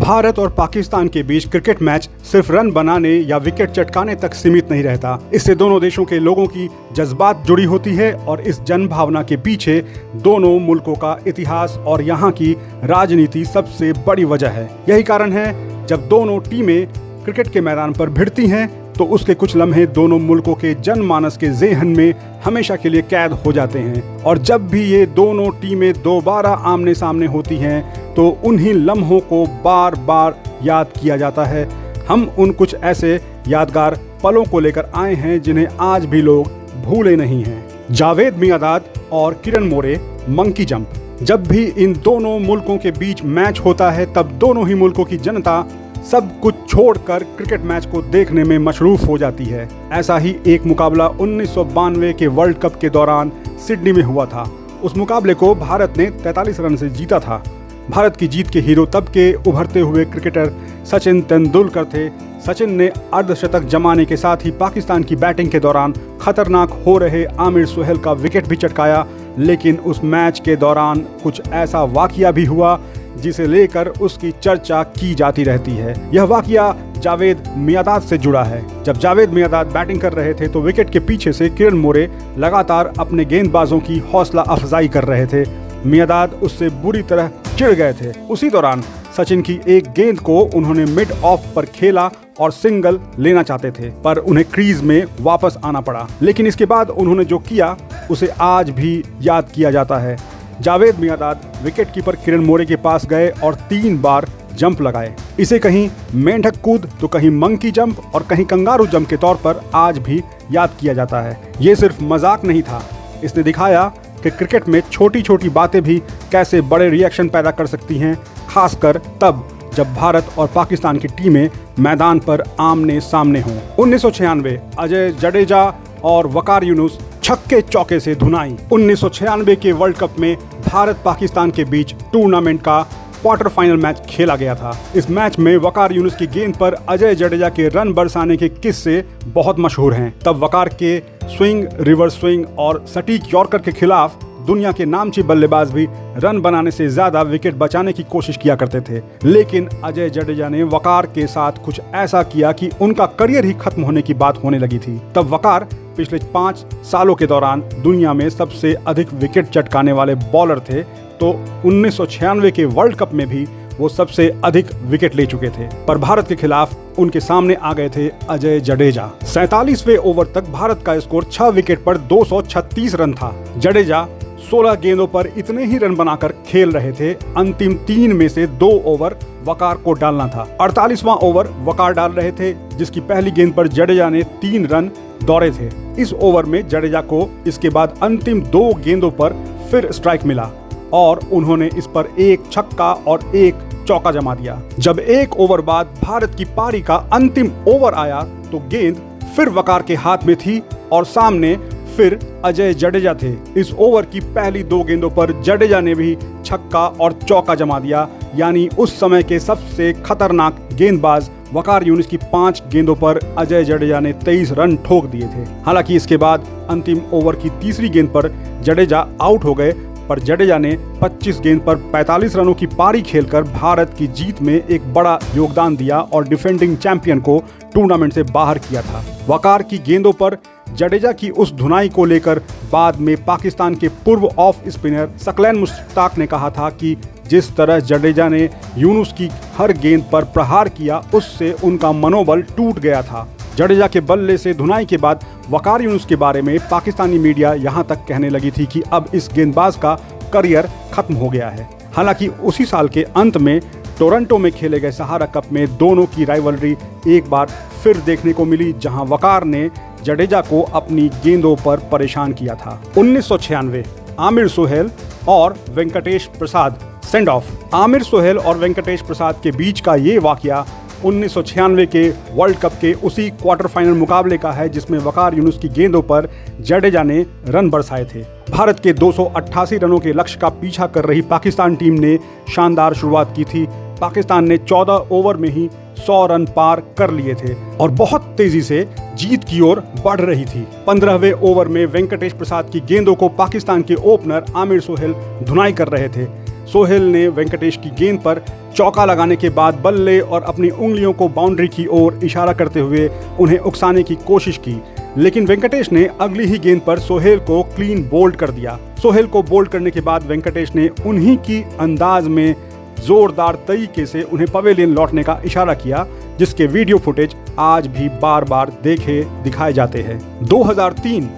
भारत और पाकिस्तान के बीच cricket match सिर्फ रन बनाने या विकेट चटकाने तक सीमित नहीं रहता। इससे दोनों देशों के लोगों की जज्बात जुड़ी होती है और इस जन भावना के पीछे दोनों मुल्कों का इतिहास और यहाँ की राजनीति सबसे बड़ी वजह है। यही कारण है जब दोनों टीमें क्रिकेट के मैदान पर भिड़ती हैं तो उसके कुछ लम्हे दोनों मुल्कों के जनमानस के ज़हन में हमेशा के लिए कैद हो जाते हैं। और जब भी ये दोनों टीमें दोबारा आमने सामने होती हैं तो उन्हीं लम्हों को बार बार याद किया जाता है। हम उन कुछ ऐसे यादगार पलों को लेकर आए हैं जिन्हें आज भी लोग भूले नहीं हैं। जावेद मियांदाद और किरण मोरे, मंकी जंप। जब भी इन दोनों मुल्कों के बीच मैच होता है तब दोनों ही मुल्कों की जनता सब कुछ छोड़कर क्रिकेट मैच को देखने में मशरूफ हो जाती है। ऐसा ही एक मुकाबला 1992 के वर्ल्ड कप के दौरान सिडनी में हुआ था। उस मुकाबले को भारत ने 43 रन से जीता था। भारत की जीत के हीरो तब के उभरते हुए क्रिकेटर सचिन तेंदुलकर थे। सचिन ने अर्धशतक जमाने के साथ ही पाकिस्तान की बैटिंग के दौरान खतरनाक हो रहे आमिर सुहेल का विकेट भी चटकाया। लेकिन उस मैच के दौरान कुछ ऐसा वाकया भी हुआ जिसे लेकर उसकी चर्चा की जाती रहती है। यह वाकया जावेद मियांदाद से जुड़ा है। जब जावेद मियांदाद बैटिंग कर रहे थे तो विकेट के पीछे से किरण मोरे लगातार अपने गेंदबाजों की हौसला अफजाई कर रहे थे। मियांदाद उससे बुरी तरह चिढ़ गए थे। उसी दौरान सचिन की एक गेंद को उन्होंने मिड ऑफ पर खेला और सिंगल लेना चाहते थे, पर उन्हें क्रीज में वापस आना पड़ा। लेकिन इसके बाद उन्होंने जो किया उसे आज भी याद किया जाता है। जावेद मियांदाद विकेट कीपर किरण मोरे के पास गए और 3 बार जंप लगाए। इसे कहीं मेंढक कूद तो कहीं मंकी जंप और कहीं कंगारू जंप के तौर पर आज भी याद किया जाता है। ये सिर्फ मजाक नहीं था, इसने दिखाया कि क्रिकेट में छोटी छोटी बातें भी कैसे बड़े रिएक्शन पैदा कर सकती हैं, खासकर तब जब भारत और पाकिस्तान की टीमें मैदान पर आमने सामने हों। 1996 अजय जडेजा और वकार यूनुस छक्के चौके से धुनाई। 1996 के वर्ल्ड कप में भारत पाकिस्तान के बीच टूर्नामेंट का क्वार्टर फाइनल मैच खेला गया था। इस मैच में वकार यूनुस की गेंद पर अजय जडेजा के रन बरसाने के किस्से बहुत मशहूर हैं। तब वकार के स्विंग, रिवर्स स्विंग और सटीक यॉर्कर के खिलाफ दुनिया के नामची बल्लेबाज भी रन बनाने से ज्यादा विकेट बचाने की कोशिश किया करते थे। लेकिन अजय जडेजा ने वकार के साथ कुछ ऐसा किया कि उनका करियर ही खत्म होने की बात होने लगी थी। तब वकार पिछले 5 सालों के दौरान दुनिया में सबसे अधिक विकेट चटकाने वाले बॉलर थे, तो 1996 के वर्ल्ड कप में भी वो सबसे अधिक विकेट ले चुके थे। पर भारत के खिलाफ उनके सामने आ गए थे अजय जडेजा। 47वें ओवर तक भारत का स्कोर 6 विकेट पर 236 रन था। जडेजा 16 गेंदों पर इतने ही रन बनाकर खेल रहे थे। अंतिम 3 में से 2 ओवर वकार को डालना था। 48वां ओवर वकार डाल रहे थे, जिसकी पहली गेंद पर जडेजा ने 3 रन दौड़े थे। इस ओवर में जडेजा को इसके बाद अंतिम 2 गेंदों पर फिर स्ट्राइक मिला और उन्होंने इस पर 1 छक्का और 1 चौका जमा दिया। जब 1 ओवर बाद भारत की पारी का अंतिम ओवर आया तो गेंद फिर वकार के हाथ में थी और सामने फिर अजय जडेजा थे। इस ओवर की पहली 2 गेंदों पर जडेजा ने भी छक्का और चौका जमा दिया, यानी उस समय के सबसे खतरनाक गेंदबाज वकार यूनुस की 5 गेंदों पर अजय जडेजा ने 23 रन ठोक दिए थे। हालांकि इसके बाद अंतिम ओवर की तीसरी गेंद पर जडेजा आउट हो गए, पर जडेजा ने 25 गेंद पर 45 रनों की पारी खेलकर भारत की जीत में एक बड़ा योगदान दिया और डिफेंडिंग चैंपियन को टूर्नामेंट से बाहर किया था। वकार की गेंदों पर जडेजा की उस धुनाई को लेकर बाद में पाकिस्तान के पूर्व ऑफ स्पिनर सकलैन मुश्ताक ने कहा था कि जिस तरह जडेजा ने यूनुस की हर गेंद पर प्रहार किया उससे उनका मनोबल टूट गया था। जडेजा के बल्ले से धुनाई के बाद वकार यूनुस के बारे में पाकिस्तानी मीडिया यहाँ तक कहने लगी थी कि अब इस गेंदबाज का करियर खत्म हो गया है। हालांकि उसी साल के अंत में टोरंटो में खेले गए सहारा कप में दोनों की राइवलरी एक बार फिर देखने को मिली, जहां वकार ने जडेजा को अपनी गेंदों पर परेशान किया था। 1996 आमिर सुहेल और वेंकटेश प्रसाद सेंड ऑफ। आमिर सुहेल और वेंकटेश प्रसाद के बीच का ये वाकया 1996 के वर्ल्ड कप के उसी क्वार्टर फाइनल मुकाबले का है जिसमें वकार यूनुस की गेंदों पर जडेजा ने रन बरसाए थे। भारत के 288 रनों के लक्ष्य का पीछा कर रही पाकिस्तान टीम ने शानदार शुरुआत की थी। पाकिस्तान ने 14 ओवर में ही 100 रन पार कर लिए थे और बहुत तेजी से जीत की ओर बढ़ रही थी। 15वें ओवर में वेंकटेश प्रसाद की गेंदों को पाकिस्तान के ओपनर आमिर सुहेल धुनाई कर रहे थे। सोहेल ने वेंकटेश की गेंद पर चौका लगाने के बाद बल्ले और अपनी उंगलियों को बाउंड्री की ओर इशारा करते हुए उन्हें उकसाने की कोशिश की, लेकिन वेंकटेश ने अगली ही गेंद पर सोहेल को क्लीन बोल्ड कर दिया। सोहेल को बोल्ड करने के बाद वेंकटेश ने उन्हीं की अंदाज में जोरदार तरीके से उन्हें पवेलियन लौटने का इशारा किया, जिसके वीडियो फुटेज आज भी बार बार दिखाए जाते हैं। 2003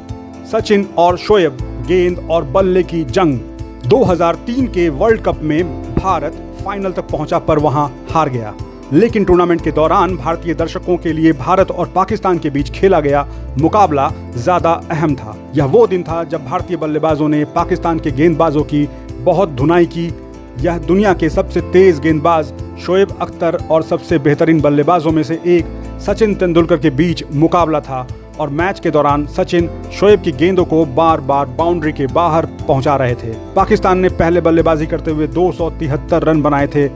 सचिन और शोएब गेंद और बल्ले की जंग। 2003 के वर्ल्ड कप में भारत फाइनल तक पहुंचा पर वहां हार गया, लेकिन टूर्नामेंट के दौरान भारतीय दर्शकों के लिए भारत और पाकिस्तान के बीच खेला गया मुकाबला ज्यादा अहम था। यह वो दिन था जब भारतीय बल्लेबाजों ने पाकिस्तान के गेंदबाजों की बहुत धुनाई की। यह दुनिया के सबसे तेज गेंदबाज शोएब अख्तर और सबसे बेहतरीन बल्लेबाजों में से एक सचिन तेंदुलकर के बीच मुकाबला था और मैच के दौरान सचिन शोएब की गेंदों को बार बार बाउंड्री के बाहर पहुंचा रहे थे। पाकिस्तान ने पहले बल्लेबाजी करते हुए 273 रन बनाए थे।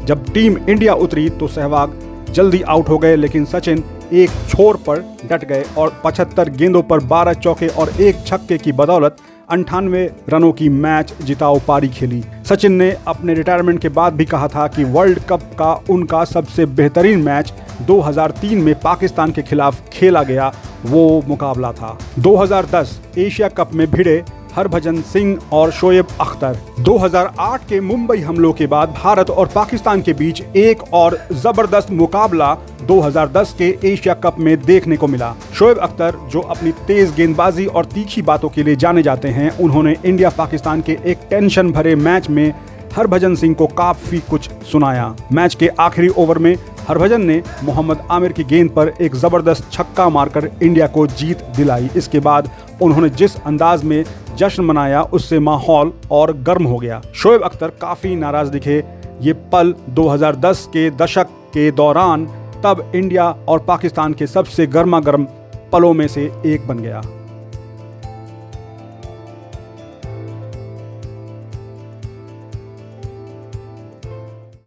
जब टीम इंडिया उतरी तो सहवाग जल्दी आउट हो गए, लेकिन सचिन एक छोर पर डट गए और 75 गेंदों पर 12 चौके और एक छक्के की बदौलत 98 रनों की मैच जिताऊ पारी खेली। सचिन ने अपने रिटायरमेंट के बाद भी कहा था कि वर्ल्ड कप का उनका सबसे बेहतरीन मैच 2003 में पाकिस्तान के खिलाफ खेला गया वो मुकाबला था। 2010 एशिया कप में भिड़े हरभजन सिंह और शोएब अख्तर। 2008 के मुंबई हमलों के बाद भारत और पाकिस्तान के बीच एक और जबरदस्त मुकाबला 2010 के एशिया कप में देखने को मिला। शोएब अख्तर, जो अपनी तेज गेंदबाजी और तीखी बातों के लिए जाने जाते हैं, उन्होंने इंडिया पाकिस्तान के एक टेंशन भरे मैच में हरभजन सिंह को काफी कुछ सुनाया। मैच के आखिरी ओवर में हरभजन ने मोहम्मद आमिर की गेंद पर एक जबरदस्त छक्का मारकर इंडिया को जीत दिलाई। इसके बाद उन्होंने जिस अंदाज में जश्न मनाया उससे माहौल और गर्म हो गया। शोएब अख्तर काफी नाराज दिखे। ये पल 2010 के दशक के दौरान तब इंडिया और पाकिस्तान के सबसे गर्मा गर्म पलों में से एक बन गया।